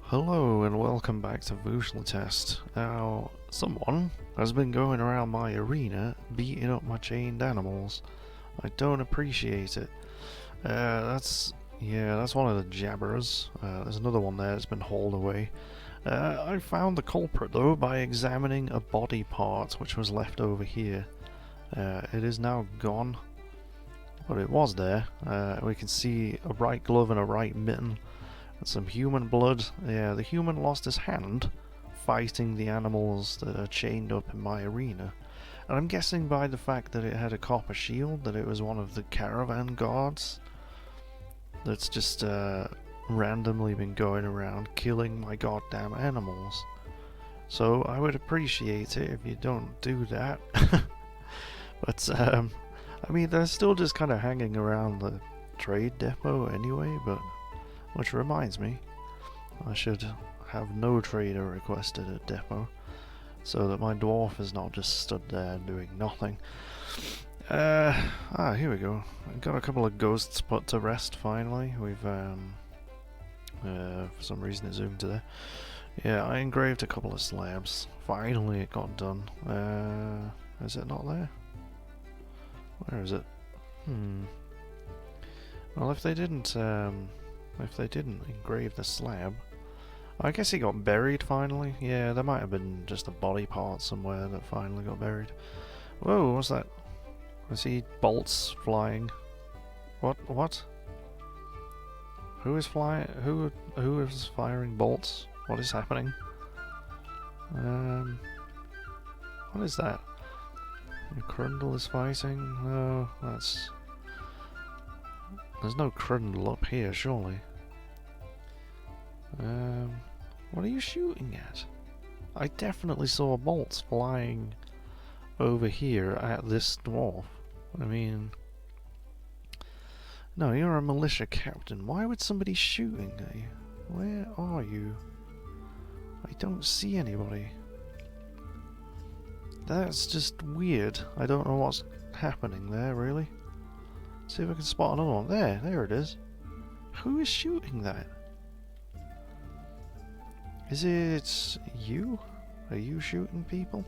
Hello and welcome back to Vúshlitast. Now, someone has been going around my arena beating up my chained animals. I don't appreciate it. That's one of the jabbers. There's another one there that's been hauled away. I found the culprit though by examining a body part which was left over here. It is now gone, but it was there. We can see a right glove and a right mitten. Some human blood. Yeah, the human lost his hand fighting the animals that are chained up in my arena. And I'm guessing by the fact that it had a copper shield that it was one of the caravan guards that's just randomly been going around killing my goddamn animals. So I would appreciate it if you don't do that. But I mean, they're still just kind of hanging around the trade depot anyway, but which reminds me, I should have no trader requested at depot, so that my dwarf is not just stood there doing nothing. Here we go. I've got a couple of ghosts put to rest finally. We've, for some reason it zoomed to there. Yeah, I engraved a couple of slabs. Finally it got done. Is it not there? Where is it? Well, if they didn't engrave the slab, I guess he got buried finally. Yeah, there might have been just a body part somewhere that finally got buried. Whoa, what's that? I see bolts flying. What? Who is flying? Who is firing bolts? What is happening? What is that? Crundle is fighting? No, that's... There's no Crundle up here, surely. What are you shooting at? I definitely saw bolts flying over here at this dwarf. I mean... No, you're a militia captain. Why would somebody shooting at you? Where are you? I don't see anybody. That's just weird. I don't know what's happening there, really. See if I can spot another one. There it is. Who is shooting that? Is it you? Are you shooting people?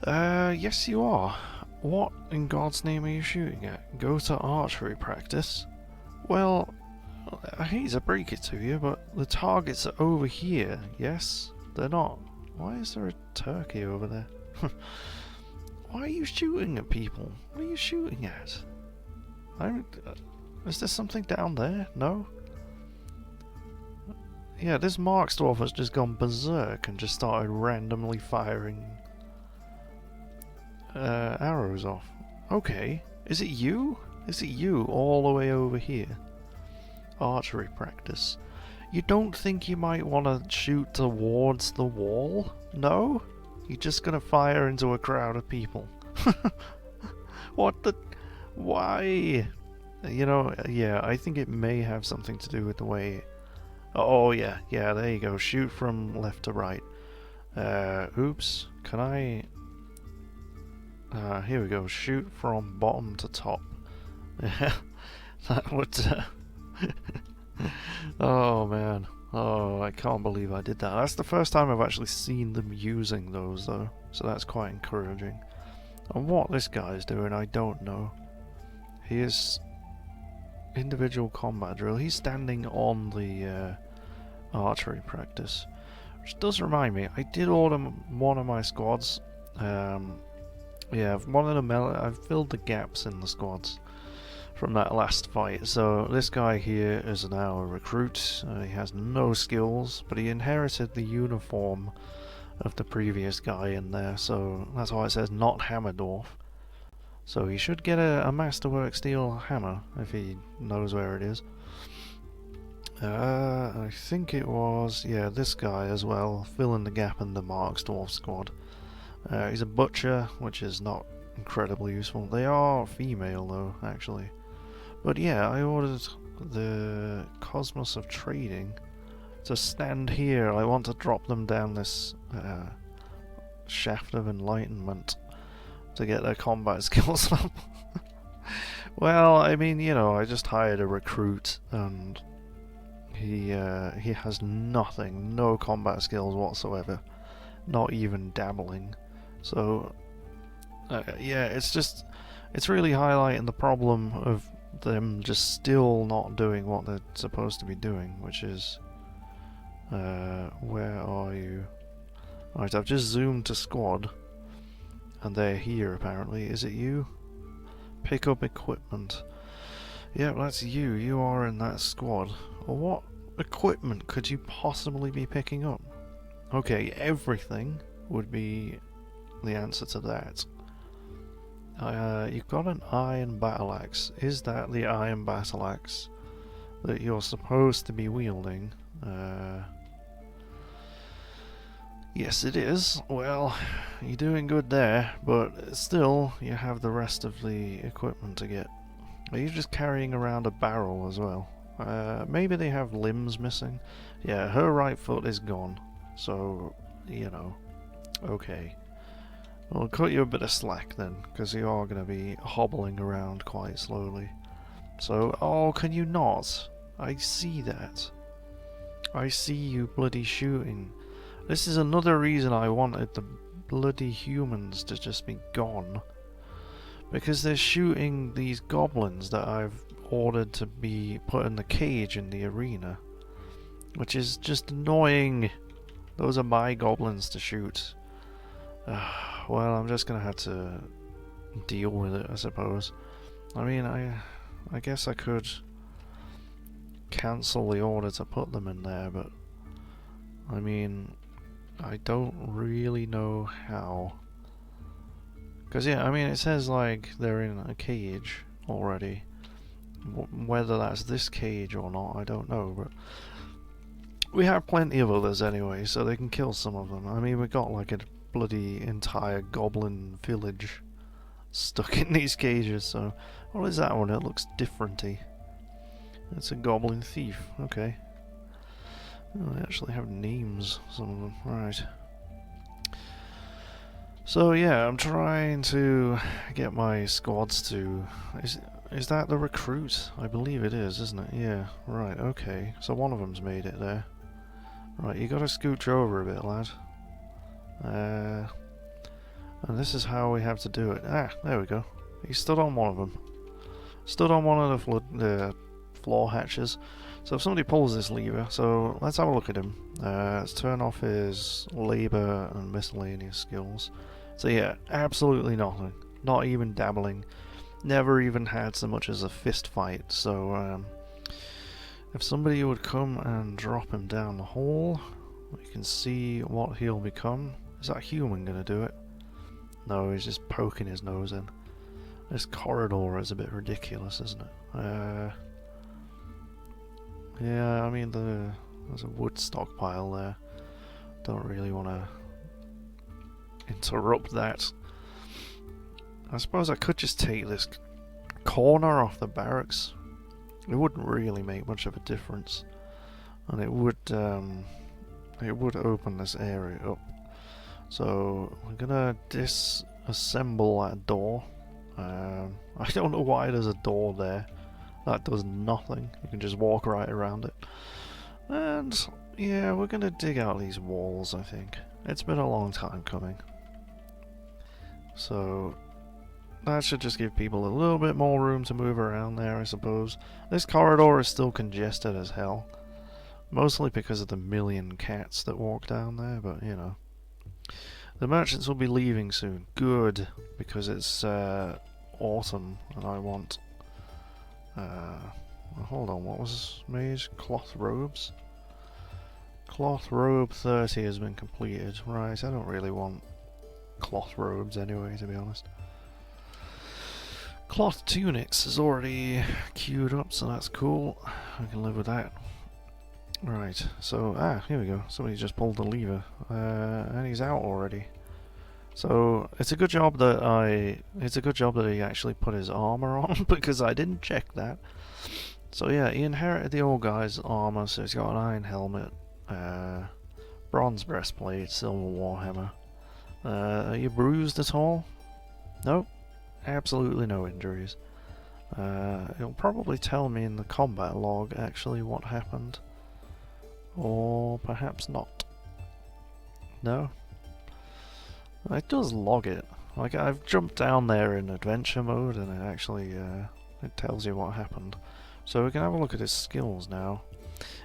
Yes you are. What in God's name are you shooting at? Go to archery practice? Well, I hate to break it to you, but the targets are over here, yes? They're not. Why is there a turkey over there? Why are you shooting at people? What are you shooting at? Is there something down there? No? Yeah, this Marksdorf has just gone berserk and just started randomly firing arrows off. Okay, is it you? Is it you all the way over here? Archery practice. You don't think you might want to shoot towards the wall? No? You're just gonna fire into a crowd of people. What the... Why? You know, yeah, I think it may have something to do with the way... Oh, yeah, there you go. Shoot from left to right. Oops. Can I... here we go. Shoot from bottom to top. That would... Oh, man. Oh, I can't believe I did that. That's the first time I've actually seen them using those, though. So that's quite encouraging. And what this guy is doing, I don't know. He is... individual combat drill. He's standing on the archery practice, which does remind me. I did order one of my squads. Yeah, I've filled the gaps in the squads from that last fight. So this guy here is now a recruit. He has no skills, but he inherited the uniform of the previous guy in there. So that's why it says not Hammerdorf. So he should get a Masterwork steel hammer if he knows where it is. I think it was, yeah, this guy as well, filling the gap in the Marksdorf squad. He's a butcher, which is not incredibly useful. They are female though, actually. But yeah, I ordered the Cosmos of Trading to stand here. I want to drop them down this shaft of enlightenment to get their combat skills up. Well, I mean, you know, I just hired a recruit and He has nothing, no combat skills whatsoever, not even dabbling. So yeah, it's really highlighting the problem of them just still not doing what they're supposed to be doing, which is where are you? Right, I've just zoomed to squad, and they're here apparently. Is it you? Pick up equipment. Yeah, that's you. You are in that squad. Well, what equipment could you possibly be picking up? Okay, everything would be the answer to that. You've got an iron battle axe. Is that the iron battle axe that you're supposed to be wielding? Yes, it is. Well, you're doing good there, but still, you have the rest of the equipment to get. Are you just carrying around a barrel as well? Maybe they have limbs missing. Yeah, her right foot is gone. So, you know, okay. We'll cut you a bit of slack then, because you are going to be hobbling around quite slowly. So, oh, can you not? I see that. I see you bloody shooting. This is another reason I wanted the bloody humans to just be gone. Because they're shooting these goblins that I've ordered to be put in the cage in the arena. Which is just annoying. Those are my goblins to shoot. Well, I'm just gonna have to deal with it, I suppose. I mean, I guess I could cancel the order to put them in there, but I mean, I don't really know how. Because yeah, I mean, it says like they're in a cage already. Whether that's this cage or not, I don't know, but we have plenty of others anyway, so they can kill some of them. I mean, we got like a bloody entire goblin village stuck in these cages, so what is that one? It looks differenty. It's a goblin thief, okay. Oh, they actually have names, some of them, right. So yeah, I'm trying to get my squads to... Is that the recruit? I believe it is, isn't it? Yeah, right, okay. So one of them's made it there. Right, you gotta scooch over a bit, lad. And this is how we have to do it. Ah, there we go. He stood on one of them. Stood on one of the floor hatches. So if somebody pulls this lever, so let's have a look at him. Let's turn off his labour and miscellaneous skills. So yeah, absolutely nothing. Not even dabbling. Never even had so much as a fist fight. So if somebody would come and drop him down the hole, we can see what he'll become. Is that human gonna do it? No, he's just poking his nose in. This corridor is a bit ridiculous, isn't it? Yeah, I mean, there's a wood stockpile there. Don't really want to interrupt that. I suppose I could just take this corner off the barracks. It wouldn't really make much of a difference, and it would open this area up. So we're gonna disassemble that door. I don't know why there's a door there. That does nothing. You can just walk right around it. And yeah, we're gonna dig out these walls, I think. It's been a long time coming. So that should just give people a little bit more room to move around there, I suppose. This corridor is still congested as hell. Mostly because of the million cats that walk down there, but you know. The merchants will be leaving soon. Good, because it's autumn and I want... hold on, what was made? Cloth robes? Cloth robe 30 has been completed. Right, I don't really want cloth robes anyway, to be honest. Cloth tunics is already queued up, so that's cool. I can live with that. Right, so, here we go. Somebody just pulled the lever, and he's out already. So, it's a good job that he actually put his armor on, because I didn't check that. So yeah, he inherited the old guy's armor, so he's got an iron helmet, bronze breastplate, silver warhammer. Are you bruised at all? Nope. Absolutely no injuries. It'll probably tell me in the combat log actually what happened. Or perhaps not. No? It does log it. Like, I've jumped down there in adventure mode and it actually, it tells you what happened. So we can have a look at his skills now.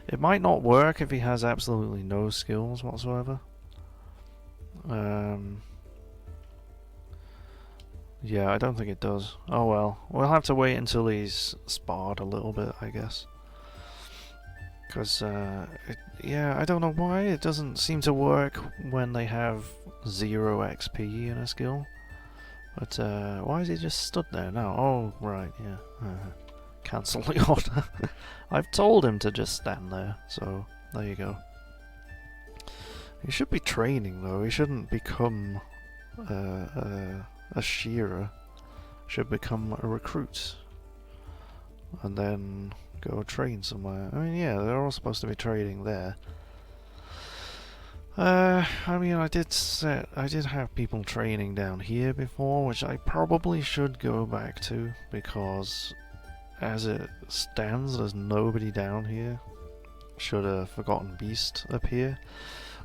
It might not work if he has absolutely no skills whatsoever. Yeah, I don't think it does. Oh well. We'll have to wait until he's sparred a little bit, I guess. Because, yeah, I don't know why it doesn't seem to work when they have 0 XP in a skill. But, why is he just stood there now? Oh, right, yeah. Cancel the order. I've told him to just stand there, so there you go. He should be training, though. He shouldn't become a shearer. Should become a recruit. And then go train somewhere. I mean, yeah, they're all supposed to be trading there. I mean, I did have people training down here before, which I probably should go back to, because as it stands, there's nobody down here. Should a Forgotten Beast appear.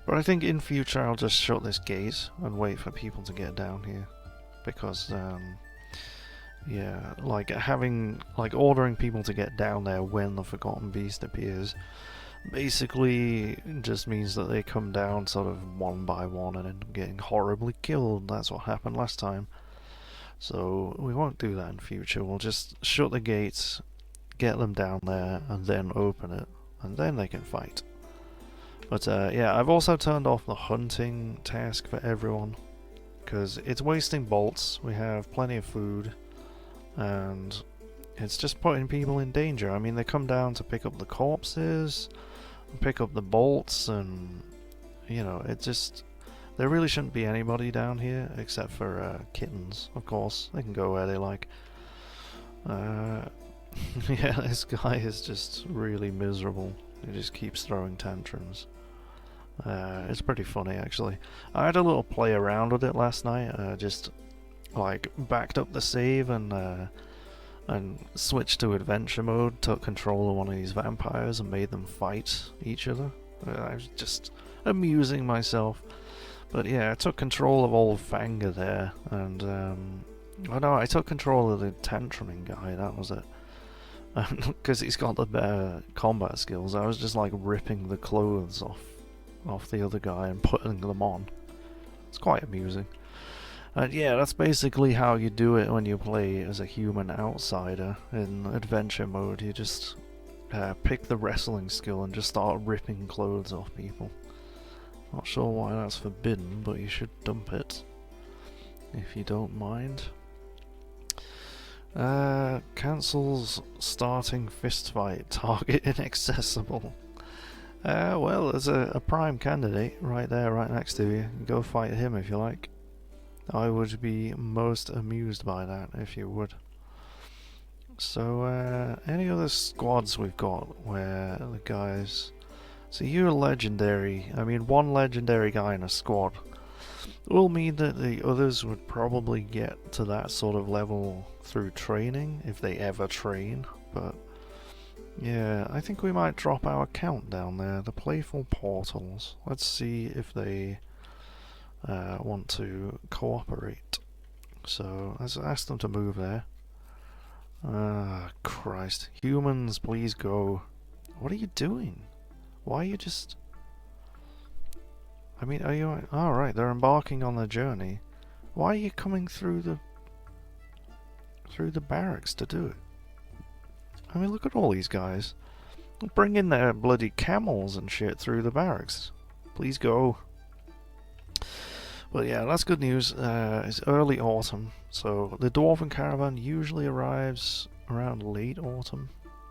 But I think in future I'll just shut this gate and wait for people to get down here. Because, yeah, like ordering people to get down there when the Forgotten Beast appears basically just means that they come down sort of one by one and end up getting horribly killed. That's what happened last time. So we won't do that in future. We'll just shut the gates, get them down there, and then open it, and then they can fight. But yeah, I've also turned off the hunting task for everyone, because it's wasting bolts. We have plenty of food, and it's just putting people in danger. I mean, they come down to pick up the corpses, pick up the bolts, and, you know, it just... There really shouldn't be anybody down here, except for kittens, of course. They can go where they like. Yeah, this guy is just really miserable. He just keeps throwing tantrums. It's pretty funny, actually. I had a little play around with it last night. Just, like, backed up the save and switched to adventure mode, took control of one of these vampires and made them fight each other. I was just amusing myself. But yeah, I took control of old Fanger there, and oh no, I took control of the tantruming guy, that was it. Because he's got the better combat skills, I was just like ripping the clothes off the other guy and putting them on. It's quite amusing. And yeah, that's basically how you do it when you play as a human outsider in adventure mode. You just pick the wrestling skill and just start ripping clothes off people. Not sure why that's forbidden, but you should dump it, if you don't mind. Cancels starting fistfight, target inaccessible. Well, there's a prime candidate right there, right next to you. Go fight him if you like. I would be most amused by that, if you would. So, any other squads we've got where the guys... So you're legendary. I mean, one legendary guy in a squad will mean that the others would probably get to that sort of level through training, if they ever train. But yeah, I think we might drop our count down there, the Playful Portals. Let's see if they want to cooperate. So let's ask them to move there. Ah, Christ. Humans, please go. What are you doing? Why are you just... I mean, are you... Oh, right, they're embarking on their journey. Why are you coming through the barracks to do it? I mean, look at all these guys. Bring in their bloody camels and shit through the barracks. Please go. But yeah, that's good news. It's early autumn, so the Dwarven caravan usually arrives around late autumn.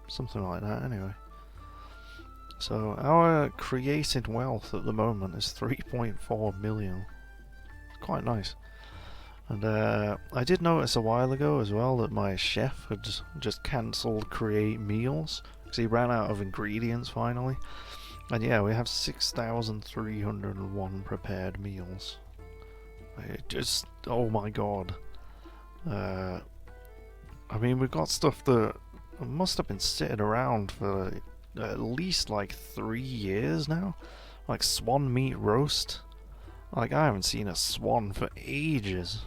Something like that, anyway. So our created wealth at the moment is 3.4 million. Quite nice. And I did notice a while ago as well that my chef had just cancelled create meals because he ran out of ingredients finally. And yeah, we have 6,301 prepared meals. Oh my god. I mean, we've got stuff that must have been sitting around for at least like 3 years now. Like swan meat roast. Like I haven't seen a swan for ages.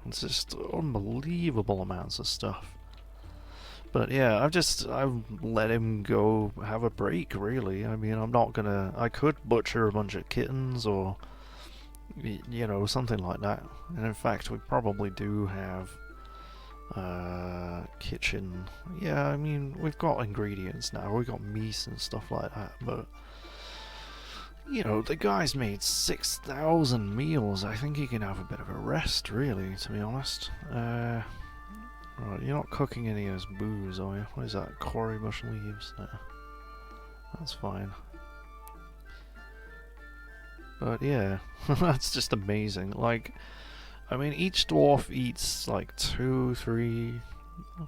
It's just unbelievable amounts of stuff. But yeah, I've let him go have a break, really. I mean, I'm not gonna. I could butcher a bunch of kittens or, you know, something like that. And in fact, we probably do have kitchen. Yeah, I mean, we've got ingredients now. We've got meat and stuff like that. But you know, the guy's made 6,000 meals. I think he can have a bit of a rest, really, to be honest. Right, you're not cooking any of his booze, are you? What is that? Curry bush leaves? No. That's fine. But yeah, that's just amazing. Like, I mean, each dwarf eats like 2, 3,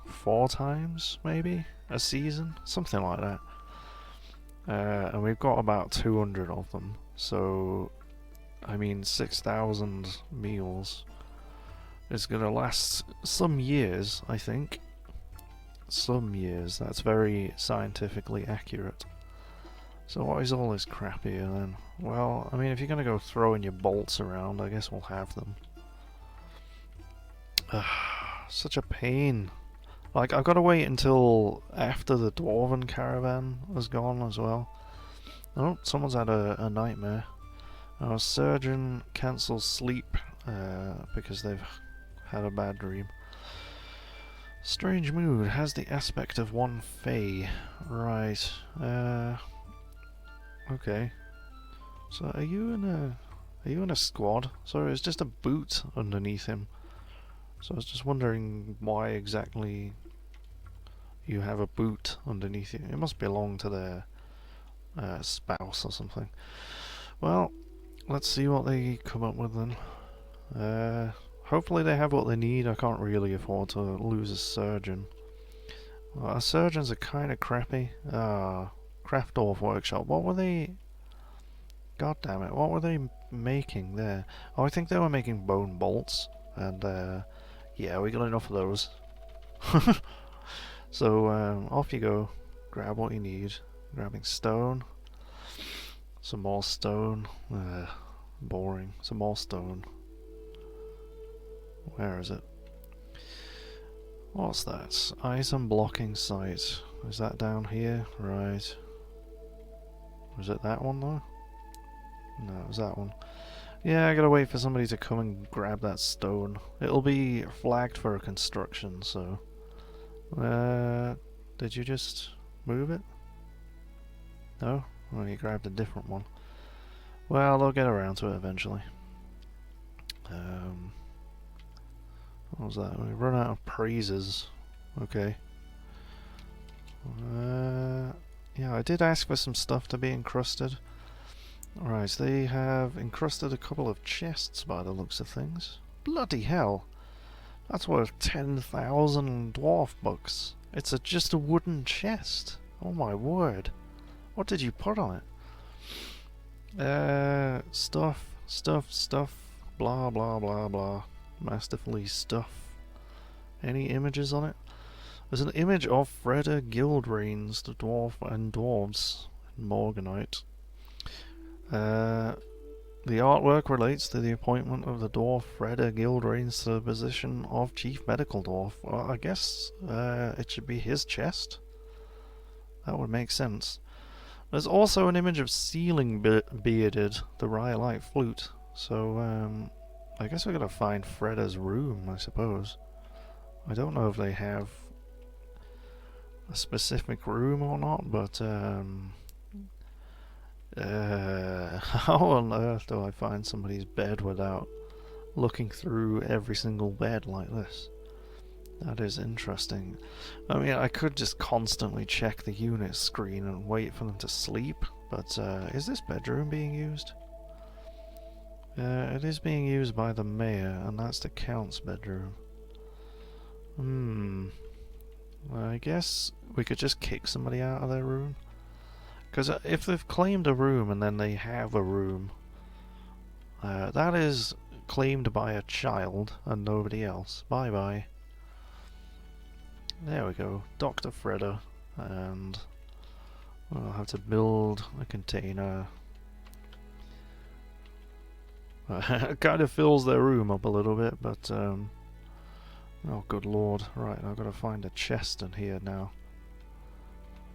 4 times, maybe, a season? Something like that. And we've got about 200 of them. So, I mean, 6,000 meals is going to last some years, I think. Some years. That's very scientifically accurate. So what is all this crap here then? Well, I mean, if you're going to go throwing your bolts around, I guess we'll have them. Such a pain. Like, I've got to wait until after the Dwarven caravan has gone as well. Oh, someone's had a nightmare. Our surgeon cancels sleep because they've had a bad dream. Strange mood has the aspect of one fey. Right. Okay. So are you in a squad? Sorry, it's just a boot underneath him. So I was just wondering why exactly you have a boot underneath you. It must belong to their spouse or something. Well, let's see what they come up with then. Hopefully they have what they need. I can't really afford to lose a surgeon. Well, our surgeons are kind of crappy. Craft Dwarf Workshop. What were they... God damn it, what were they making there? Oh, I think they were making bone bolts. And, yeah, we got enough of those. So, off you go. Grab what you need. Grabbing stone. Some more stone. Boring. Some more stone. Where is it? What's that? Item blocking site. Is that down here? Right. Was it that one though? No, it was that one. Yeah, I gotta wait for somebody to come and grab that stone. It'll be flagged for a construction, so... did you just move it? No? Well, you grabbed a different one. Well, they'll get around to it eventually. What was that? We run out of praises. Okay. Yeah, I did ask for some stuff to be encrusted. Alright, so they have encrusted a couple of chests by the looks of things. Bloody hell! That's worth 10,000 dwarf bucks. It's just a wooden chest. Oh my word. What did you put on it? Stuff. Blah blah blah blah. Masterfully stuff. Any images on it? There's an image of Freda Guildreins, the dwarf and dwarves in Morganite. The artwork relates to the appointment of the dwarf Freda Guildreins to the position of chief medical dwarf. Well, I guess it should be his chest. That would make sense. There's also an image of Ceiling Bearded, the Rhyolite flute. So, I guess we're gonna find Freda's room, I suppose. I don't know if they have a specific room or not, but how on earth do I find somebody's bed without looking through every single bed like this? That is interesting. I mean, I could just constantly check the unit screen and wait for them to sleep, but is this bedroom being used? It is being used by the mayor, and that's the count's bedroom. I guess we could just kick somebody out of their room. Because if they've claimed a room and then they have a room, that is claimed by a child and nobody else. Bye bye. There we go. Dr. Freda and I'll have to build a container. It kind of fills their room up a little bit, but oh good lord. Right, I've got to find a chest in here now.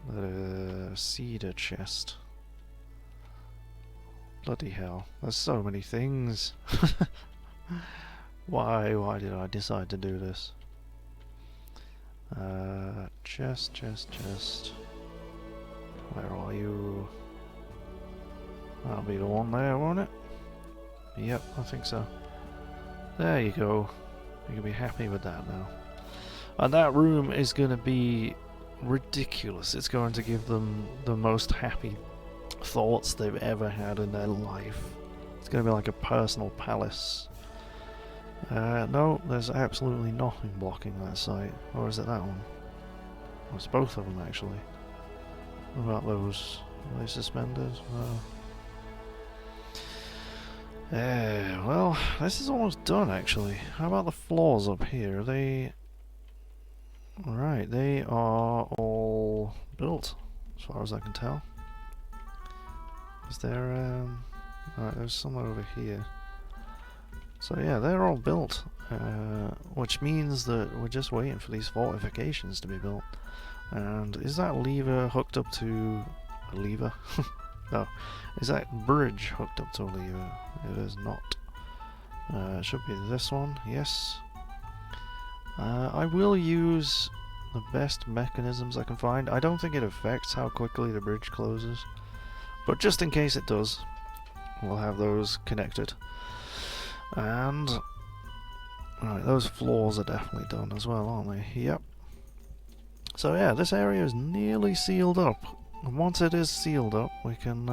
The cedar chest. Bloody hell, there's so many things. Why did I decide to do this? Chest. Where are you? That'll be the one there, won't it? Yep, I think so. There you go. You can be happy with that now. And that room is going to be ridiculous. It's going to give them the most happy thoughts they've ever had in their life. It's going to be like a personal palace. No, there's absolutely nothing blocking that site. Or is it that one? Well, it's both of them actually. What about those? Are they suspended? No. Well, this is almost done actually. How about the floors up here? Are they... Right, they are all built, as far as I can tell. Is there, Alright, there's some over here. So yeah, they're all built, which means that we're just waiting for these fortifications to be built. And is that lever hooked up to a lever? No. Is that bridge hooked up to a lever? It is not. It should be this one, yes. I will use the best mechanisms I can find. I don't think it affects how quickly the bridge closes, but just in case it does, we'll have those connected. And right, those floors are definitely done as well, aren't they? Yep. So yeah, this area is nearly sealed up. And once it is sealed up, we can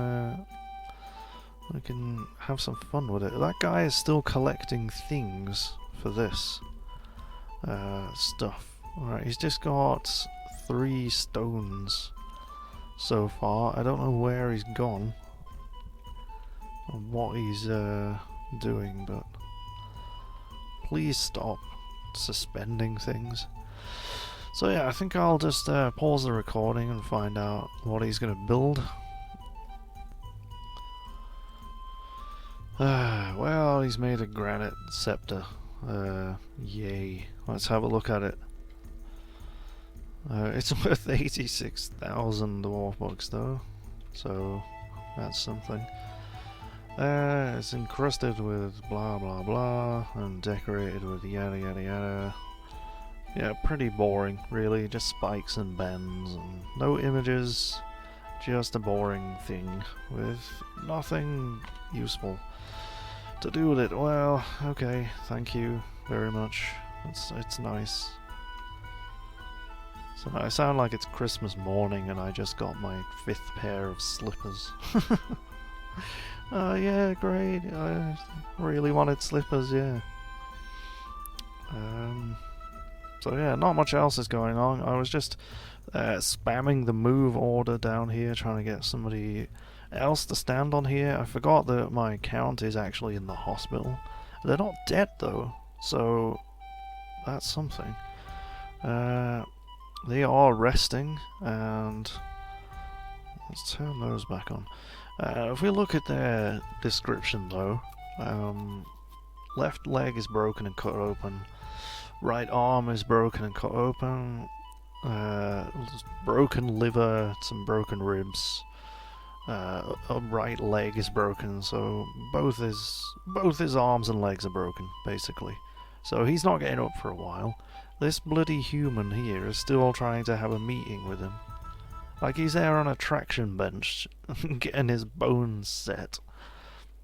have some fun with it. That guy is still collecting things for this stuff. Alright, he's just got 3 stones so far. I don't know where he's gone or what he's doing, but please stop suspending things. So yeah, I think I'll just pause the recording and find out what he's going to build. Well, he's made a granite scepter. Yay. Let's have a look at it. It's worth 86,000 dwarf bucks though, so that's something. It's encrusted with blah blah blah and decorated with yada yada yada. Yeah, pretty boring really, just spikes and bends and no images, just a boring thing with nothing useful to do with it. Well, okay, thank you very much. It's nice. So I sound like it's Christmas morning and I just got my 5th pair of slippers. Oh yeah, great. I really wanted slippers, yeah. So yeah, not much else is going on. I was just spamming the move order down here, trying to get somebody else to stand on here. I forgot that my count is actually in the hospital. They're not dead though, so that's something. They are resting, and let's turn those back on. If we look at their description though, left leg is broken and cut open, right arm is broken and cut open, broken liver, some broken ribs, right leg is broken, so both his arms and legs are broken basically. So he's not getting up for a while. This bloody human here is still trying to have a meeting with him. Like he's there on a traction bench, getting his bones set,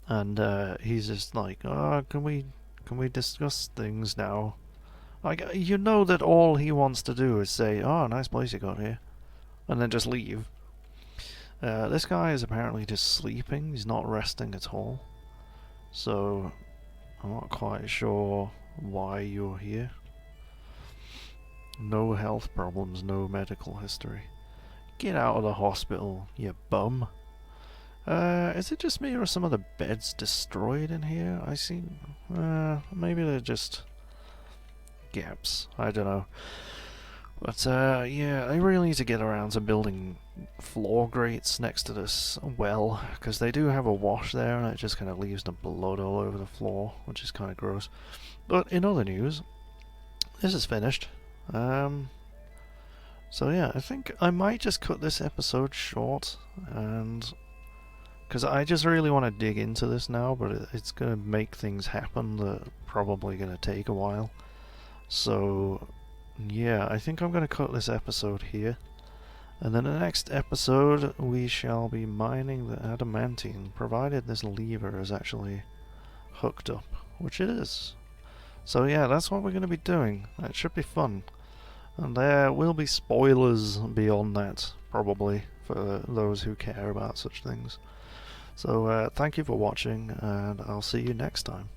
and he's just like, "Oh, can we discuss things now?" Like, you know that all he wants to do is say, "Oh, nice place you got here," and then just leave. This guy is apparently just sleeping. He's not resting at all. So I'm not quite sure why you're here. No health problems, no medical history. Get out of the hospital, you bum. Is it just me or are some of the beds destroyed in here? I see. Maybe they're just gaps. I don't know. But yeah, I really need to get around to building floor grates next to this well, because they do have a wash there and it just kind of leaves the blood all over the floor, which is kind of gross. But in other news, this is finished. So yeah, I think I might just cut this episode short, and because I just really want to dig into this now, but it's going to make things happen that are probably going to take a while. So yeah, I think I'm going to cut this episode here. And then in the next episode, we shall be mining the adamantine, provided this lever is actually hooked up, which it is. So yeah, that's what we're going to be doing. It should be fun. And there will be spoilers beyond that, probably, for those who care about such things. So thank you for watching, and I'll see you next time.